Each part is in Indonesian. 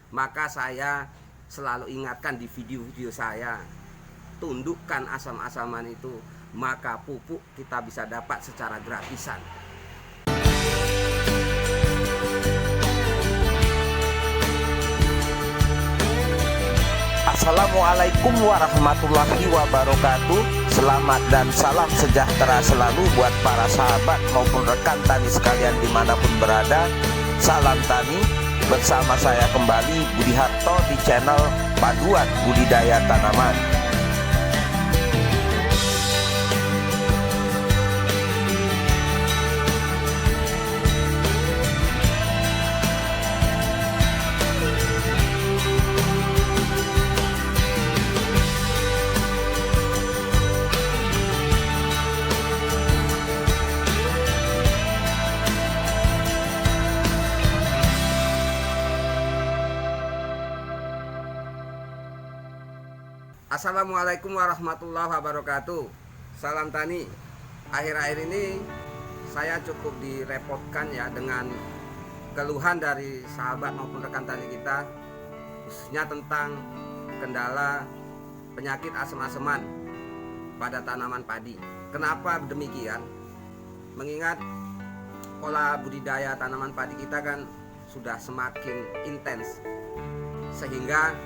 Maka saya selalu ingatkan di video-video saya, tundukkan asam-asaman itu, maka pupuk kita bisa dapat secara gratisan. Assalamualaikum warahmatullahi wabarakatuh. Selamat dan salam sejahtera selalu buat para sahabat maupun rekan tani sekalian dimanapun berada. Salam tani, bersama saya kembali Budi Harto di channel Paduan Budidaya Tanaman. Assalamualaikum warahmatullahi wabarakatuh. Salam tani. Akhir-akhir ini saya cukup direpotkan ya dengan keluhan dari sahabat maupun rekan tani kita, khususnya tentang kendala penyakit asam-asaman pada tanaman padi. Kenapa demikian? Mengingat pola budidaya tanaman padi kita kan sudah semakin intens, sehingga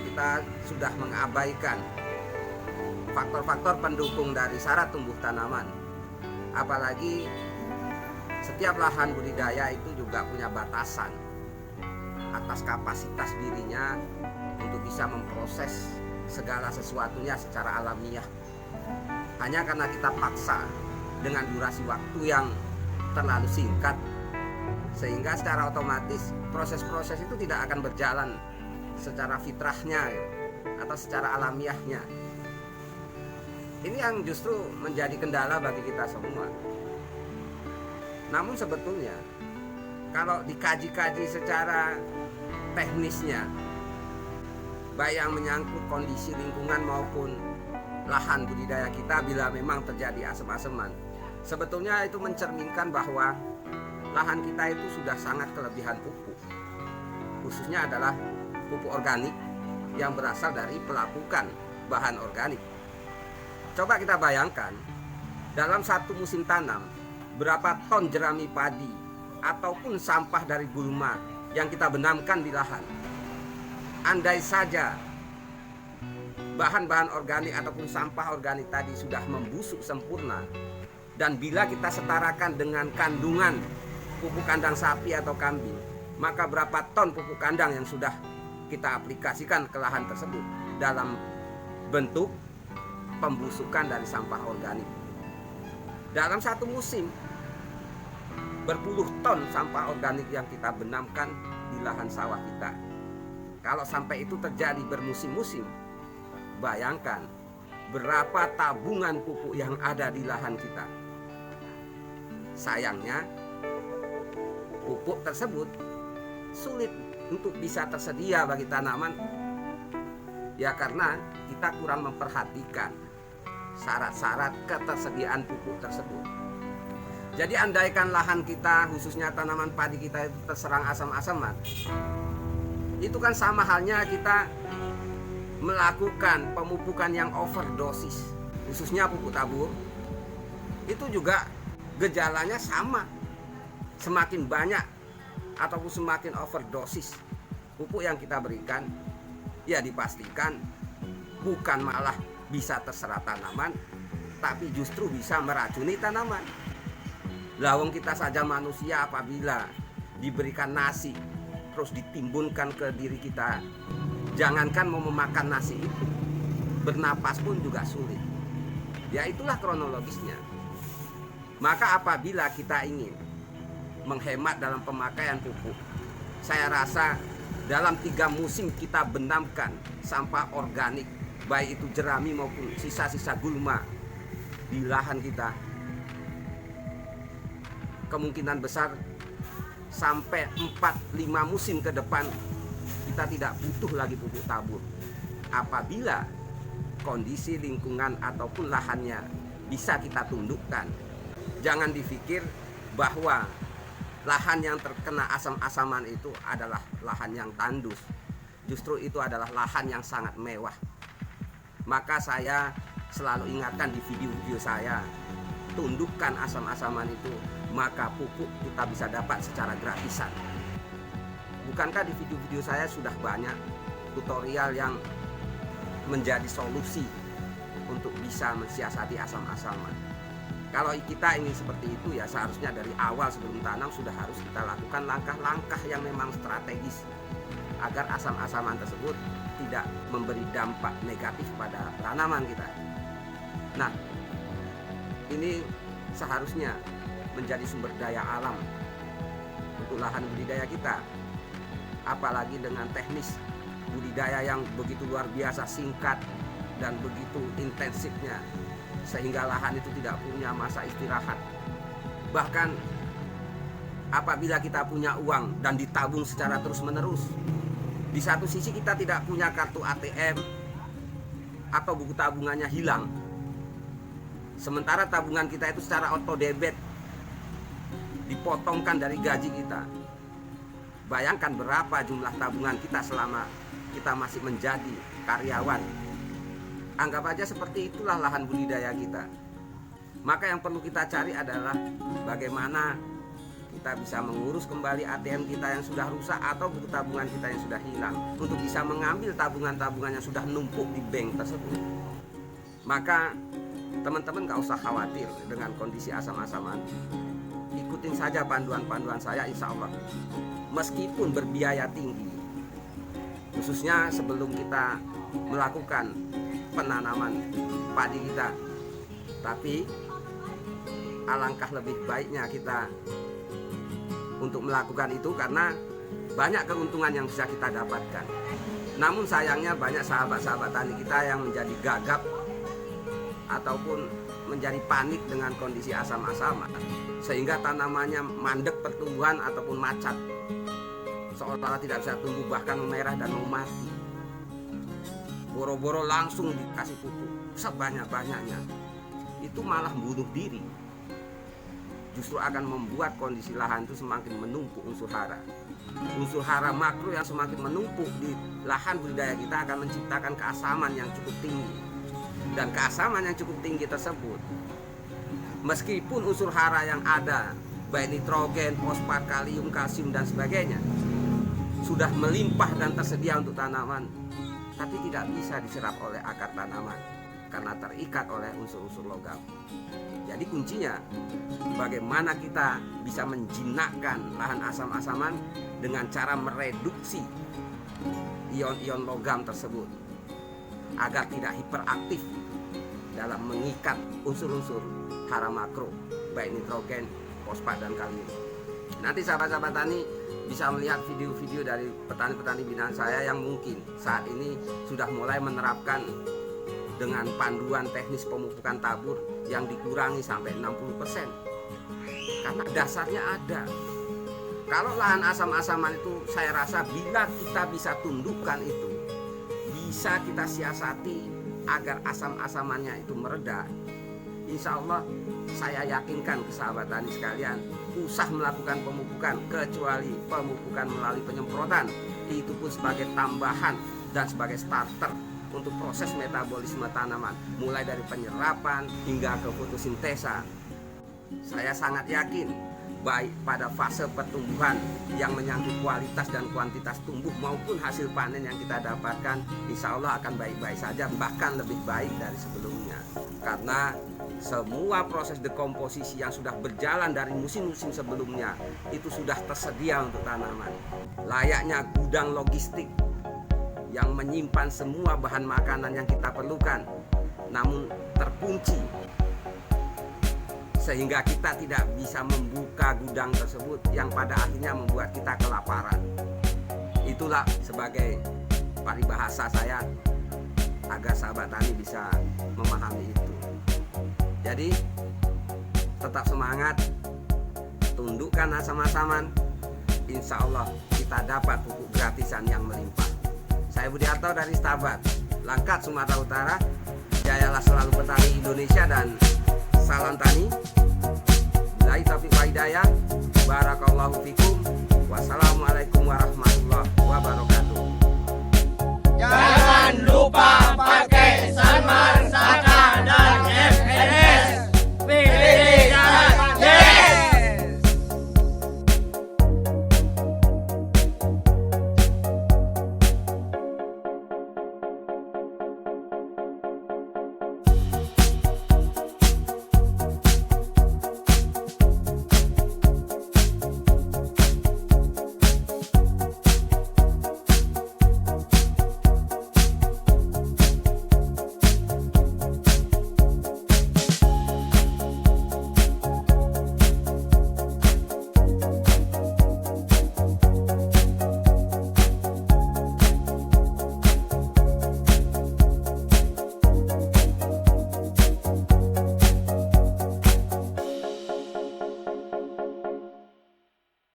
kita sudah mengabaikan faktor-faktor pendukung dari syarat tumbuh tanaman. Apalagi setiap lahan budidaya itu juga punya batasan atas kapasitas dirinya untuk bisa memproses segala sesuatunya secara alamiah. Hanya karena kita paksa dengan durasi waktu yang terlalu singkat, sehingga secara otomatis proses-proses itu tidak akan berjalan secara fitrahnya atau secara alamiahnya. Ini yang justru menjadi kendala bagi kita semua. Namun sebetulnya kalau dikaji-kaji secara teknisnya, baik yang menyangkut kondisi lingkungan maupun lahan budidaya kita, bila memang terjadi asam-asaman, sebetulnya itu mencerminkan bahwa lahan kita itu sudah sangat kelebihan pupuk, khususnya adalah pupuk organik yang berasal dari pelapukan bahan organik. Coba kita bayangkan, dalam satu musim tanam, berapa ton jerami padi ataupun sampah dari gulma yang kita benamkan di lahan. Andai saja bahan-bahan organik ataupun sampah organik tadi sudah membusuk sempurna, dan bila kita setarakan dengan kandungan pupuk kandang sapi atau kambing, maka berapa ton pupuk kandang yang sudah kita aplikasikan ke lahan tersebut dalam bentuk pembusukan dari sampah organik. Dalam satu musim, berpuluh ton sampah organik yang kita benamkan di lahan sawah kita. Kalau sampai itu terjadi bermusim-musim, bayangkan berapa tabungan pupuk yang ada di lahan kita. Sayangnya, pupuk tersebut sulit untuk bisa tersedia bagi tanaman, ya karena kita kurang memperhatikan syarat-syarat ketersediaan pupuk tersebut. Jadi andaikan lahan kita, khususnya tanaman padi kita itu terserang asam-asaman, itu kan sama halnya kita melakukan pemupukan yang overdosis, khususnya pupuk tabur. Itu juga gejalanya sama, semakin banyak ataupun semakin overdosis pupuk yang kita berikan, ya dipastikan bukan malah bisa terserap tanaman, tapi justru bisa meracuni tanaman. Lawang kita saja manusia, apabila diberikan nasi terus ditimbunkan ke diri kita, jangankan mau memakan nasi itu, bernapas pun juga sulit. Ya itulah kronologisnya. Maka apabila kita ingin menghemat dalam pemakaian pupuk, saya rasa dalam 3 musim kita benamkan sampah organik, baik itu jerami maupun sisa-sisa gulma di lahan kita, kemungkinan besar sampai 4-5 musim ke depan kita tidak butuh lagi pupuk tabur, apabila kondisi lingkungan ataupun lahannya bisa kita tundukkan. Jangan dipikir bahwa lahan yang terkena asam-asaman itu adalah lahan yang tandus. Justru itu adalah lahan yang sangat mewah. Maka saya selalu ingatkan di video-video saya, tundukkan asam-asaman itu, maka pupuk kita bisa dapat secara gratisan. Bukankah di video-video saya sudah banyak tutorial yang menjadi solusi untuk bisa mensiasati asam-asaman? Kalau kita ingin seperti itu, ya seharusnya dari awal sebelum tanam sudah harus kita lakukan langkah-langkah yang memang strategis agar asam-asaman tersebut tidak memberi dampak negatif pada tanaman kita. Nah, ini seharusnya menjadi sumber daya alam untuk lahan budidaya kita. Apalagi dengan teknis budidaya yang begitu luar biasa singkat dan begitu intensifnya, sehingga lahan itu tidak punya masa istirahat. Bahkan apabila kita punya uang dan ditabung secara terus-menerus, di satu sisi kita tidak punya kartu ATM atau buku tabungannya hilang, sementara tabungan kita itu secara auto debit dipotongkan dari gaji kita. Bayangkan berapa jumlah tabungan kita selama kita masih menjadi karyawan. Anggap aja seperti itulah lahan budidaya kita. Maka yang perlu kita cari adalah bagaimana kita bisa mengurus kembali ATM kita yang sudah rusak atau buku tabungan kita yang sudah hilang, untuk bisa mengambil tabungan-tabungan yang sudah numpuk di bank tersebut. Maka teman-teman gak usah khawatir dengan kondisi asam-asaman. Ikutin saja panduan-panduan saya, insya Allah. Meskipun berbiaya tinggi, khususnya sebelum kita melakukan penanaman padi kita, tapi alangkah lebih baiknya kita untuk melakukan itu karena banyak keuntungan yang bisa kita dapatkan. Namun sayangnya banyak sahabat-sahabat tani kita yang menjadi gagap ataupun menjadi panik dengan kondisi asam-asaman, sehingga tanamannya mandek pertumbuhan ataupun macat, seolah-olah tidak bisa tumbuh, bahkan memerah dan mau mati. Boro-boro langsung dikasih pupuk sebanyak-banyaknya, itu malah bunuh diri. Justru akan membuat kondisi lahan itu semakin menumpuk unsur hara. Unsur hara makro yang semakin menumpuk di lahan budidaya kita akan menciptakan keasaman yang cukup tinggi. Dan keasaman yang cukup tinggi tersebut, meskipun unsur hara yang ada, baik nitrogen, fosfat, kalium, kalsium dan sebagainya, sudah melimpah dan tersedia untuk tanaman, tapi tidak bisa diserap oleh akar tanaman karena terikat oleh unsur-unsur logam. Jadi kuncinya bagaimana kita bisa menjinakkan lahan asam-asaman dengan cara mereduksi ion-ion logam tersebut agar tidak hiperaktif dalam mengikat unsur-unsur hara makro, baik nitrogen, fosfat dan kalium. Nanti sahabat-sahabat tani bisa melihat video-video dari petani-petani binaan saya yang mungkin saat ini sudah mulai menerapkan dengan panduan teknis pemupukan tabur yang dikurangi sampai 60%. Karena dasarnya ada. Kalau lahan asam-asaman itu saya rasa bila kita bisa tundukkan itu, bisa kita siasati agar asam-asamannya itu mereda, insya Allah saya yakinkan ke sahabat tani sekalian, usah melakukan pemupukan kecuali pemupukan melalui penyemprotan, itu pun sebagai tambahan dan sebagai starter untuk proses metabolisme tanaman, mulai dari penyerapan hingga ke fotosintesa. Saya sangat yakin baik pada fase pertumbuhan yang menyangkut kualitas dan kuantitas tumbuh maupun hasil panen yang kita dapatkan, insya Allah akan baik-baik saja, bahkan lebih baik dari sebelumnya. Karena semua proses dekomposisi yang sudah berjalan dari musim-musim sebelumnya itu sudah tersedia untuk tanaman. Layaknya gudang logistik yang menyimpan semua bahan makanan yang kita perlukan, namun terkunci sehingga kita tidak bisa membuka gudang tersebut yang pada akhirnya membuat kita kelaparan. Itulah sebagai paribahasa saya agar sahabat tani bisa memahami itu. Jadi tetap semangat, tundukkan asam-asaman, insya Allah kita dapat pupuk gratisan yang melimpah. Saya Budiarto dari Stabat, Langkat, Sumatera Utara. Jayalah selalu petani Indonesia dan salam tani. Billahi taufiq wal hidayah. Barakallahu fikum. Wassalamualaikum warahmatullahi wabarakatuh.